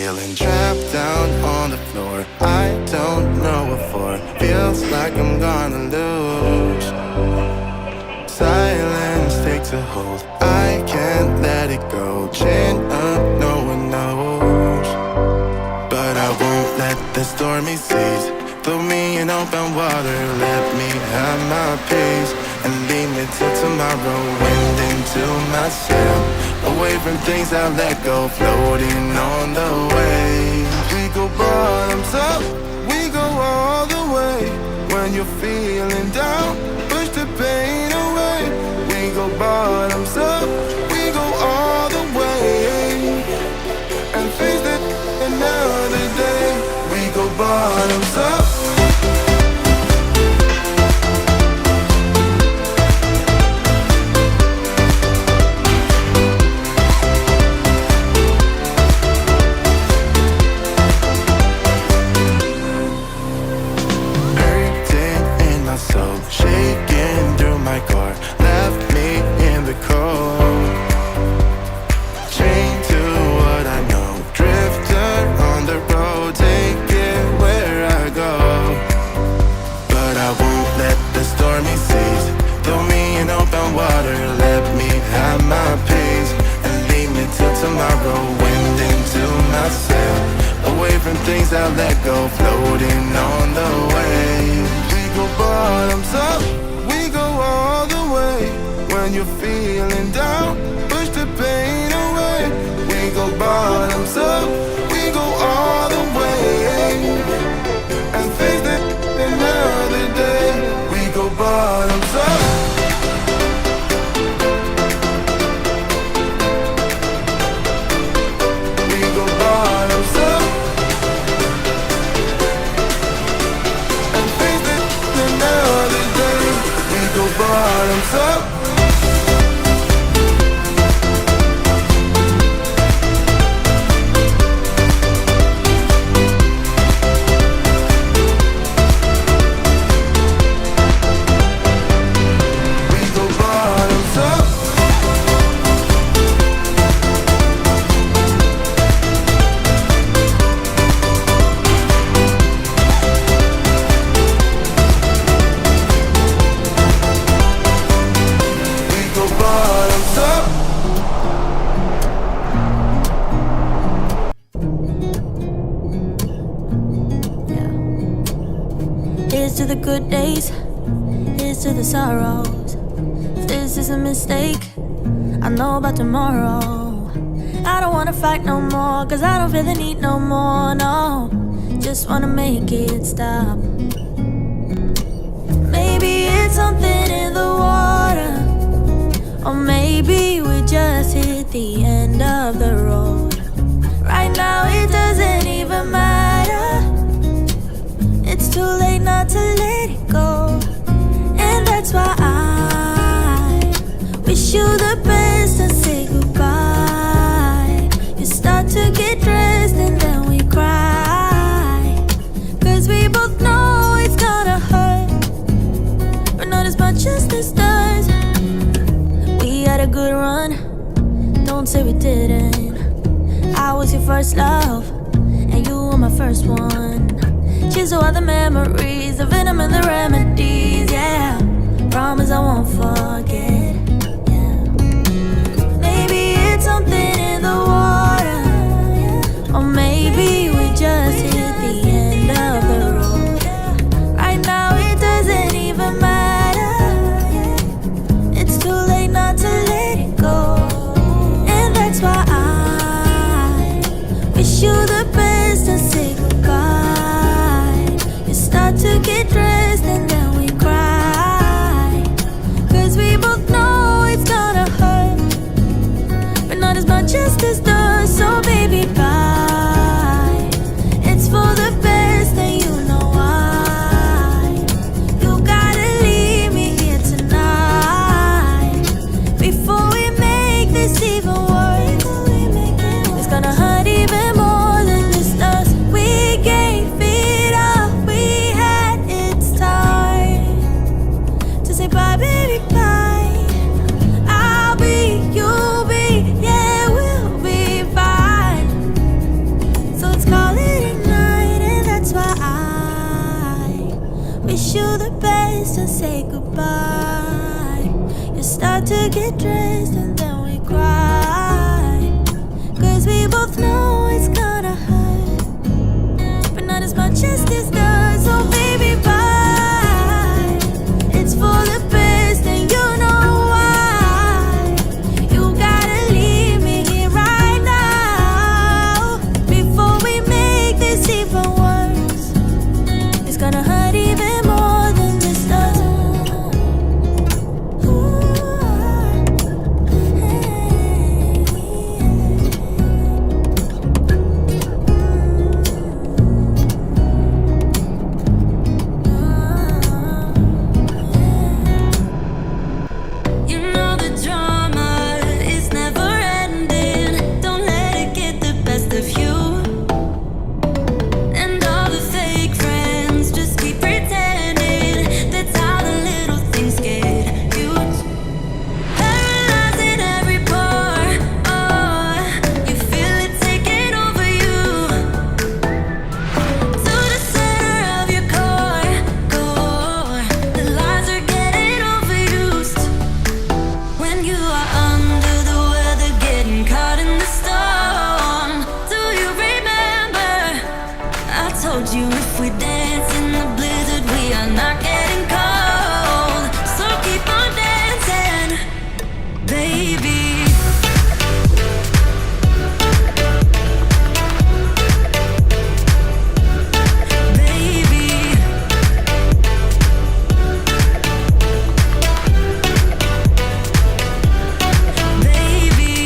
feeling trapped down on the floor. I don't know what for. Feels like I'm gonna lose. Silence takes a hold. I can't let it go. Chin up, no one knows. But I won't let the stormy seas throw me in open water. Let me have my peace and leave me till tomorrow. Wind into my sail, away from things I let go. Floating on the waves. We go bottoms up, we go all the way. When you're feeling down, push the pain away. We go bottoms up, we go all the way. And face it another day. We go bottoms up. Shaking through my car, left me in the cold. Chained to what I know, drifter on the road, take it where I go. But I won't let the stormy seas throw me in open water. Let me have my peace and leave me till tomorrow. Wind into my sail, away from things I let go. Floating on the waves. We go bottoms up, we go all the way. When you're feeling down, push the pain away. We go bottoms up, we go all the way. And face it another day. We go bottoms up. We go bottoms up. Go bottoms up. We go bottoms up. Here's to the good days, here's to the sorrows. If this is a mistake, I know about tomorrow. I don't wanna fight no more, cause I don't feel the need no more, no. Just wanna make it stop. Maybe it's something in the water, or maybe we just hit the end of the road. Right now it doesn't even matter. It's too late not to let it go. And that's why I wish you the best and say goodbye. You start to get dressed and then we cry, cause we both know it's gonna hurt, but not as much as this does. We had a good run, don't say we didn't. I was your first love, and you were my first one. Cheers to all the memories, the venom and the remedies, yeah. Promise I won't forget, yeah. Maybe it's something in the water, yeah. Or maybe we just hit the end of the road, yeah. Right now it doesn't even matter, yeah. It's too late not to let it go. And that's why I wish you the best and say goodbye. Start to get dressed and then we cry, cause we both know wish you the best and say goodbye. You start to get dressed and then we cry, 'cause we both know it's gonna hurt, but not as much as this does. So baby, bye. It's for the best and you know why. You gotta leave me here right now before we make this even worse. It's gonna hurt even more than this does. You know the drama is never ending. Don't let it get the best of you. And all the fake friends just keep pretending. That's how the little things get huge. Paralyzing every pore. Oh, you feel it taking over you. To the center of your core. The lies are getting overused. When you are under the weather, getting caught in the storm. Do you remember? I told you if we dance in the blizzard, we are not getting cold. So keep on dancing, baby. Baby. Baby.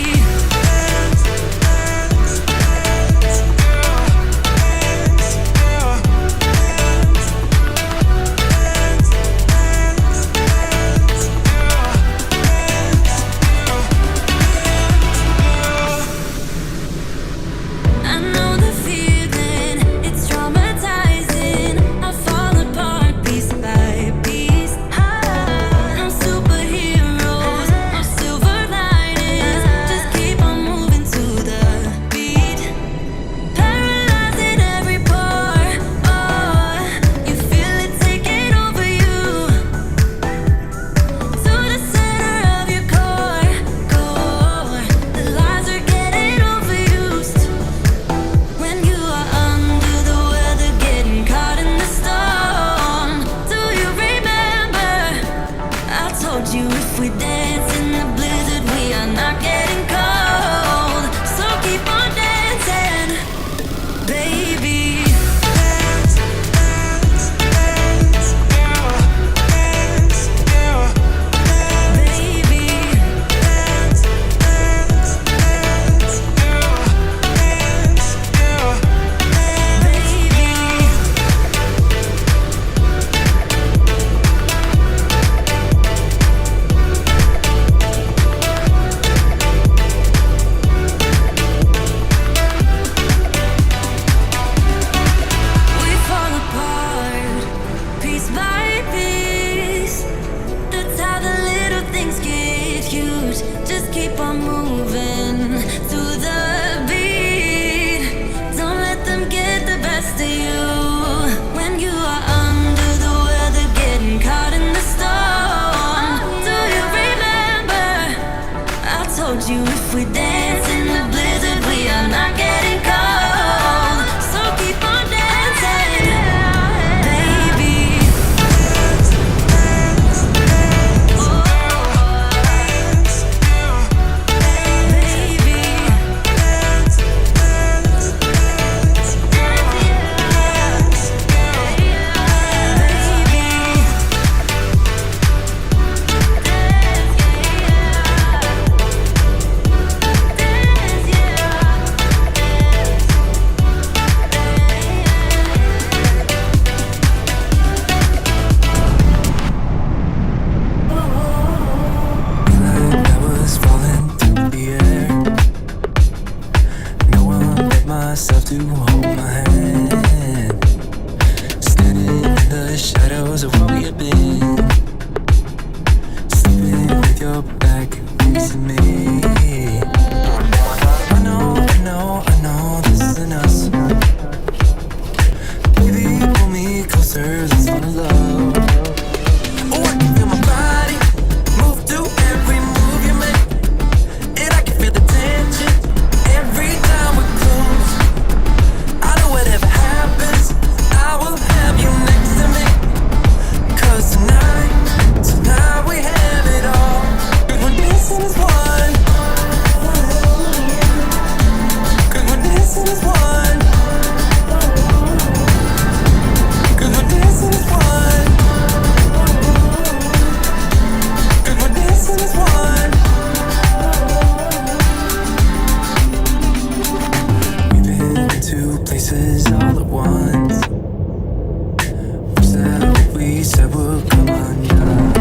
said would come undone.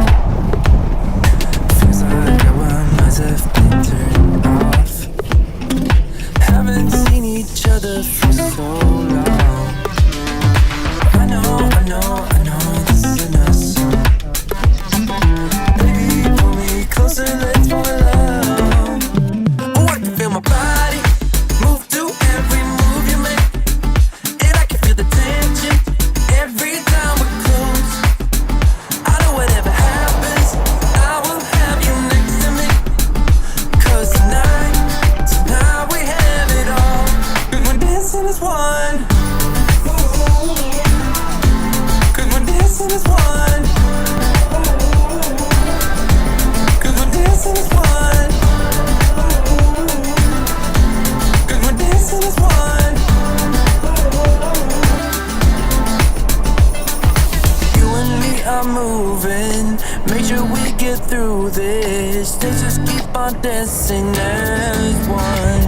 Feels like our minds have been turned off. Haven't seen each other for so long. I know this isn't a song. Baby, pull me closer, let's fall in love. Oh, I can feel my body move to every move you make, and I can feel the tension every time we're close. I know whatever happens, I will have you next to me. 'Cause tonight we have it all. 'Cause we're dancing as one. 'Cause we're dancing as one. 'Cause we're dancing as one. 'Cause we're dancing as one. You and me are moving. Make sure we get through this. Let's just keep on dancing as one.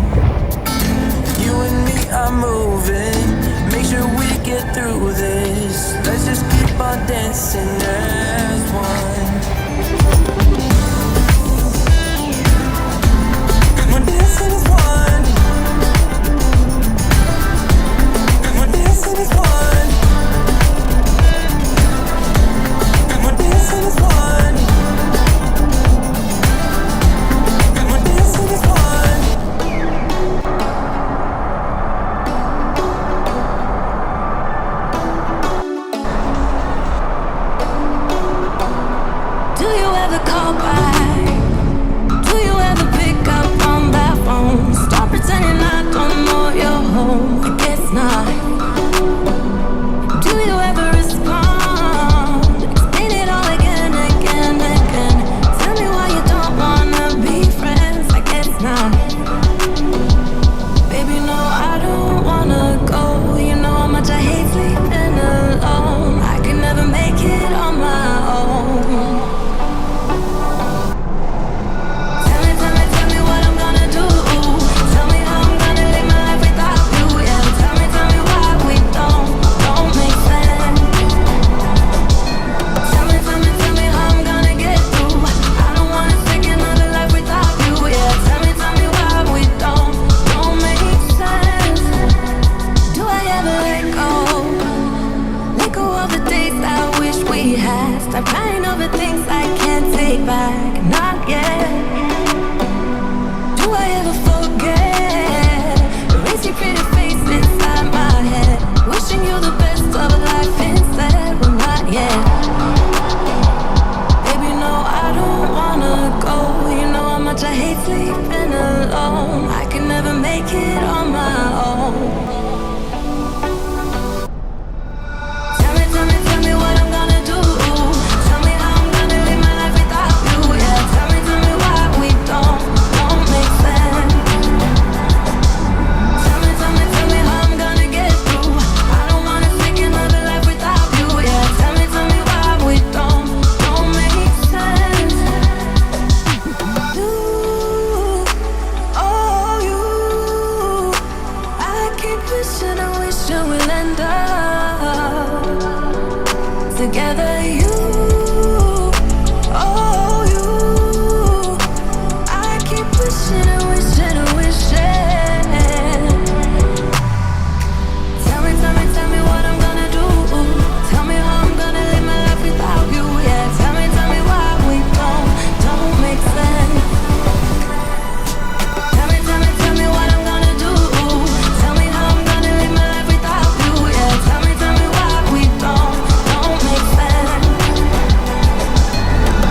You and me are moving. Make sure we get through this. Let's just keep on dancing as one. 'Cause we're dancing as one. 'Cause we're dancing as one. 'Cause we're dancing as one. 'Cause we're dancing as one. Do you ever call back? Do you ever pick up on that phone? Stop pretending I don't know you're home. I guess not. Do you ever respond? Explain it all again. Tell me why you don't wanna be friends. I guess not. Baby, no, I don't wanna go. You know how much I hate sleeping alone. I can never make it on my own. Tell me what I'm gonna do. Tell me how I'm gonna live my life without you. Yeah, tell me why we don't make sense. Tell me how I'm gonna get through. I don't wanna take another life without you. Yeah, tell me why we don't make sense. Do I ever let go? Let go of the days I wish we had. Stop crying over things I can't take back. Not yet. Do I ever forget? Erase your pretty face inside my head. Wishing you the best of life instead. Well, not yet. Baby, no, I don't wanna go. You know how much I hate sleeping alone. I can never make it on my own. Tell me what I'm gonna do. Tell me how I'm gonna live my life without you. Yeah, tell me why we don't make sense. Tell me how I'm gonna get through. I don't wanna take another life without you. Yeah, tell me why we don't make sense. You, oh you, I keep wishing I wish you will end up together. You, oh you, I keep wishing I wishing. Tell me what I'm gonna do. Tell me how I'm gonna live my life without you. Yeah, tell me why we don't make sense. Tell me what I'm gonna do. Tell me how I'm gonna live my life without you. Yeah, tell me why we don't make sense.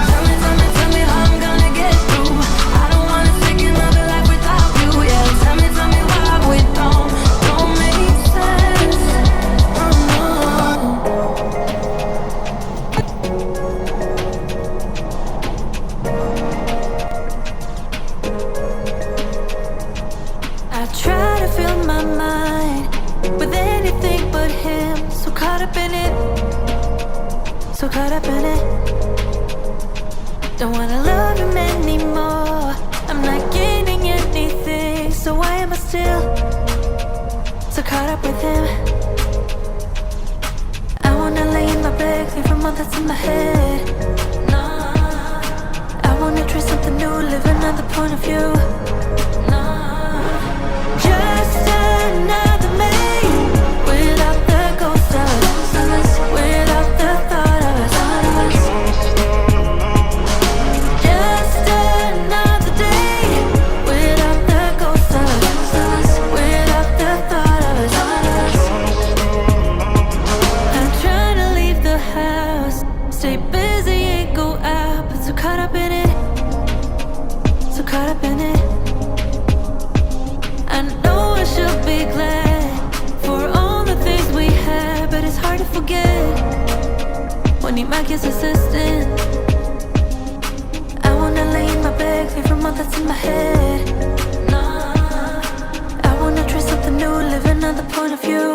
Tell me how I'm gonna get through. I don't wanna take another life without you. Yeah, tell me why we don't make sense. Oh no. I try to fill my mind with anything but him. So caught up in it. Don't wanna love him anymore. I'm not gaining anything. So why am I still so caught up with him? I wanna lay in my bed, clean from my all that's in my head. I wanna try something new, live another point of view. Just another me without the ghost of us, without the thought of us. Just another day without the ghost of us, without the thought of us. I'm trying to leave the house, stay busy and go out, but so caught up in it, so caught up in it. I know I should be glad for all the things we had, but it's hard to forget when you might get assistant. I wanna lay in my bed, clear from all that's in my head. I wanna try something new, live another point of view.